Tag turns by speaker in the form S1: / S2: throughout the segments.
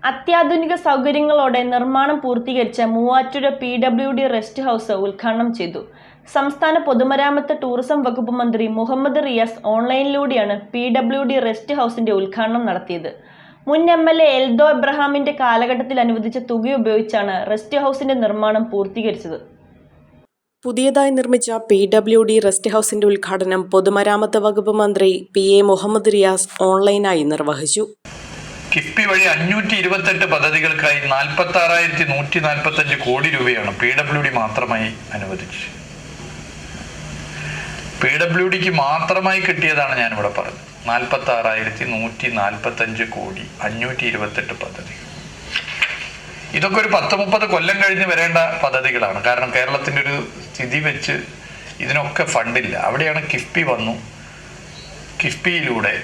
S1: അത്യാധുനിക സൗകര്യങ്ങളോടെ നിർമ്മാണം പൂർത്തീകരിച്ച മൂവാറ്റുപുഴ PWD റെസ്റ്റ് ഹൗസ് ഉദ്ഘാടനം ചെയ്തു. സംസ്ഥാന പൊതുമരാമത്ത് ടൂറിസം വകുപ്പ് മന്ത്രി മുഹമ്മദ് റിയാസ് ഓൺലൈനിലൂടെയാണ് PWD റെസ്റ്റ് ഹൗസിന്റെ ഉദ്ഘാടനം നടത്തിയത്. മുൻ MLA എൽദോ എബ്രഹാമിന്റെ കാലഘട്ടത്തിൽ അനുവദിച്ച തുകയുപയോഗിച്ചാണ് റെസ്റ്റ് ഹൗസിന്റെ നിർമ്മാണം പൂർത്തീകരിച്ചത്.
S2: പുതിയതായി നിർമ്മിച്ച PWD റെസ്റ്റ് ഹൗസിന്റെ ഉദ്ഘാടനം പൊതുമരാമത്ത് വകുപ്പ് മന്ത്രി PA മുഹമ്മദ് റിയാസ് ഓൺലൈനായി നിർവഹിച്ചു.
S3: കിഫ്ബി വഴി 528 പദ്ധതികൾക്കായി 46,145 കോടി രൂപയാണ് PWD മാത്രമായി അനുവദിച്ചത്. PWDക്ക് മാത്രമായി കിട്ടിയതാണ് ഞാനിവിടെ പറഞ്ഞത്. 46,145 കോടി 528 പദ്ധതികൾ. ഇതൊക്കെ ഒരു 10-30 കൊല്ലം കഴിഞ്ഞ് വരേണ്ട പദ്ധതികളാണ്. കാരണം കേരളത്തിൻ്റെ ഒരു സ്ഥിതി വെച്ച് ഇതിനൊക്കെ ഫണ്ടില്ല. അവിടെയാണ് കിഫ്ബി വന്നു. കിഫ്ബിയിലൂടെ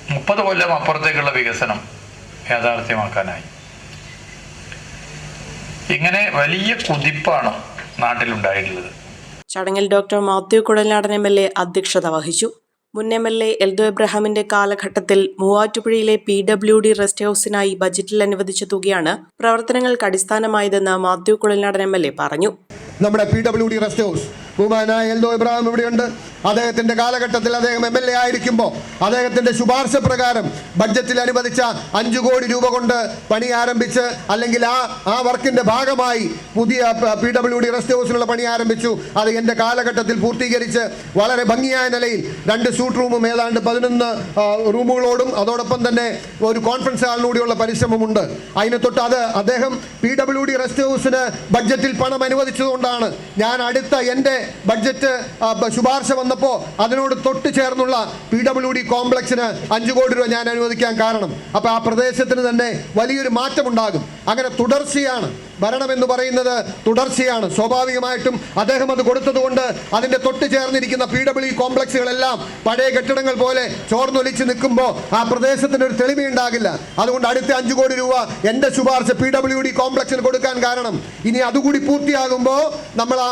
S3: 30 കൊല്ലം അപ്പുറത്തേക്കുള്ള വികസനം യാഥാർത്ഥ്യമാക്കാനായി. ഇങ്ങനെ വലിയ കുതിപ്പാണ് നാട്ടിലുണ്ടായിട്ടുള്ളത്.
S2: ചടങ്ങിൽ ഡോക്ടർ മാത്യു കുഴൽനാടൻ MLA അധ്യക്ഷത വഹിച്ചു. മുൻ MLA എൽദോ എബ്രഹാമിന്റെ കാലഘട്ടത്തിൽ മൂവാറ്റുപുഴയിലെ PWD റെസ്റ്റ് ഹൗസിനായി ബജറ്റിൽ അനുവദിച്ച തുകയാണ് പ്രവർത്തനങ്ങൾക്ക് അടിസ്ഥാനമായതെന്ന് മാത്യു കുഴൽനാടൻ MLA പറഞ്ഞു.
S4: നമ്മുടെ PWD റെസ്റ്റ് ഹൗസ് ബഹുമാനായ എൽദോ എബ്രഹാം ഇവിടെയുണ്ട്. അദ്ദേഹത്തിന്റെ കാലഘട്ടത്തിൽ അദ്ദേഹം MLA ആയിരിക്കുമ്പോൾ അദ്ദേഹത്തിന്റെ ശുപാർശ പ്രകാരം ബഡ്ജറ്റിൽ അനുവദിച്ച 5 കോടി രൂപ കൊണ്ട് പണി ആരംഭിച്ച്, അല്ലെങ്കിൽ ആ വർക്കിന്റെ ഭാഗമായി പുതിയ PWD റെസ്റ്റ് ഹൗസിനുള്ള പണി ആരംഭിച്ചു. അത് എൻ്റെ കാലഘട്ടത്തിൽ പൂർത്തീകരിച്ച് വളരെ ഭംഗിയായ നിലയിൽ 2 സ്യൂട്ട് റൂമും ഏതാണ്ട് 11 റൂമുകളോടും അതോടൊപ്പം തന്നെ ഒരു കോൺഫറൻസ് ഹാളിലൂടെയുള്ള പരിശ്രമമുണ്ട്. അതിന് തൊട്ട് അദ്ദേഹം PWD റെസ്റ്റ് ഹൗസിന് ബഡ്ജറ്റിൽ പണം അനുവദിച്ചതുകൊണ്ടാണ് ഞാൻ അടുത്ത എൻ്റെ ബഡ്ജറ്റ് ശുപാർശ വന്നപ്പോൾ അതിനോട് തൊട്ട് ചേർന്നുള്ള PWD കോംപ്ലക്സിന് 5 കോടി രൂപ ഞാൻ അനുവദിക്കാൻ കാരണം. അപ്പോൾ ആ പ്രദേശത്തിന് തന്നെ വലിയൊരു മാറ്റമുണ്ടാകും. അങ്ങനെ തുടർച്ചയാണ് ഭരണം എന്ന് പറയുന്നത്, തുടർച്ചയാണ്. സ്വാഭാവികമായിട്ടും അദ്ദേഹം അത് കൊടുത്തതുകൊണ്ട് അതിൻ്റെ തൊട്ട് ചേർന്നിരിക്കുന്ന PWD കോംപ്ലക്സുകളെല്ലാം പഴയ കെട്ടിടങ്ങൾ പോലെ ചോർന്നൊലിച്ച് നിൽക്കുമ്പോൾ ആ പ്രദേശത്തിന് ഒരു തെളിമയുണ്ടാകില്ല. അതുകൊണ്ട് അടുത്ത 5 കോടി രൂപ എൻ്റെ ശുപാർശ PWD കോംപ്ലക്സിന് കൊടുക്കാൻ കാരണം, ഇനി അതുകൂടി പൂർത്തിയാകുമ്പോൾ നമ്മൾ ആ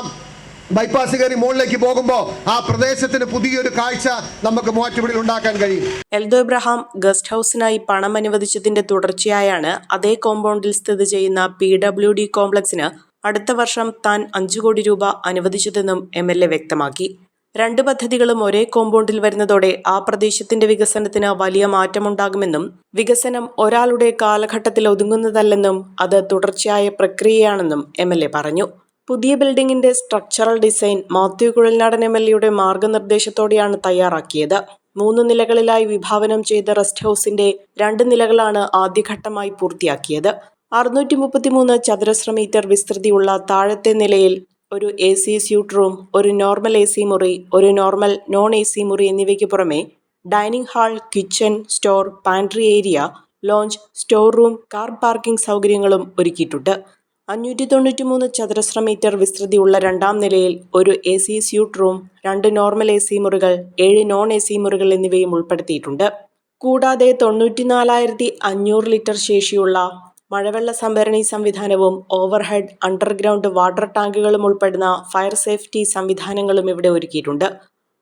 S4: ബൈപ്പാസ് കയറി മുകളിലേക്ക് പോകുമ്പോൾ ആ പ്രദേശത്തിന് പുതിയൊരു കാഴ്ച നമുക്ക് മൂവാറ്റുപുഴയിൽ ഉണ്ടാക്കാൻ കഴിയും.
S2: എൽദോ എബ്രഹാം ഗസ്റ്റ് ഹൗസിനായി പണം അനുവദിച്ചതിന്റെ തുടർച്ചയായാണ് അതേ കോമ്പൗണ്ടിൽ സ്ഥിതി ചെയ്യുന്ന PWD കോംപ്ലക്സിന് അടുത്ത വർഷം താൻ 5 കോടി രൂപ അനുവദിച്ചതെന്നും MLA വ്യക്തമാക്കി. 2 പദ്ധതികളും ഒരേ കോമ്പൗണ്ടിൽ വരുന്നതോടെ ആ പ്രദേശത്തിന്റെ വികസനത്തിന് വലിയ മാറ്റമുണ്ടാകുമെന്നും വികസനം ഒരാളുടെ കാലഘട്ടത്തിൽ ഒതുങ്ങുന്നതല്ലെന്നും അത് തുടർച്ചയായ പ്രക്രിയയാണെന്നും MLA പറഞ്ഞു. പുതിയ ബിൽഡിംഗിന്റെ സ്ട്രക്ചറൽ ഡിസൈൻ മാത്യു കുഴൽനാടൻ MLAയുടെ മാർഗനിർദ്ദേശത്തോടെയാണ് തയ്യാറാക്കിയത്. 3 നിലകളിലായി വിഭാവനം ചെയ്ത റെസ്റ്റ് ഹൗസിന്റെ 2 നിലകളാണ് ആദ്യഘട്ടമായി പൂർത്തിയാക്കിയത്. 633 ചതുരശ്ര മീറ്റർ വിസ്തൃതിയുള്ള താഴത്തെ നിലയിൽ ഒരു AC സ്യൂട്ട് റൂം, ഒരു നോർമൽ AC മുറി, ഒരു നോർമൽ നോൺ AC മുറി എന്നിവയ്ക്ക് പുറമെ dining hall, kitchen, store, pantry area, launch, store room, car parking സൗകര്യങ്ങളും ഒരുക്കിയിട്ടുണ്ട്. 593 ചതുരശ്ര മീറ്റർ വിസ്തൃതിയുള്ള 2ാം നിലയിൽ ഒരു AC suit room, 2 normal AC മുറികൾ, 7 നോൺ AC മുറികൾ എന്നിവയും ഉൾപ്പെടുത്തിയിട്ടുണ്ട്. കൂടാതെ 94,500 ലിറ്റർ ശേഷിയുള്ള മഴവെള്ള സംഭരണി സംവിധാനവും ഓവർഹെഡ് അണ്ടർഗ്രൗണ്ട് വാട്ടർ ടാങ്കുകളും ഉൾപ്പെടുന്ന ഫയർ സേഫ്റ്റി സംവിധാനങ്ങളും ഇവിടെ ഒരുക്കിയിട്ടുണ്ട്.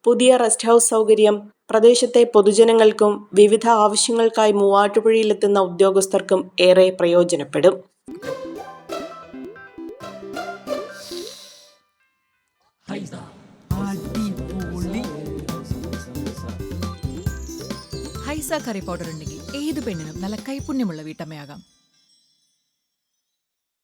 S2: പുതിയ റെസ്റ്റ് ഹൗസ് സൗകര്യം പ്രദേശത്തെ പൊതുജനങ്ങൾക്കും വിവിധ ആവശ്യങ്ങൾക്കായി മൂവാറ്റുപുഴയിലെത്തുന്ന ഉദ്യോഗസ്ഥർക്കും ഏറെ പ്രയോജനപ്പെടും.
S5: ഹൈസ കറി പൗഡർ ഉണ്ടെങ്കിൽ ഏത് പെണ്ണിനും നല്ല കൈപുണ്യമുള്ള വീട്ടമ്മയാകാം.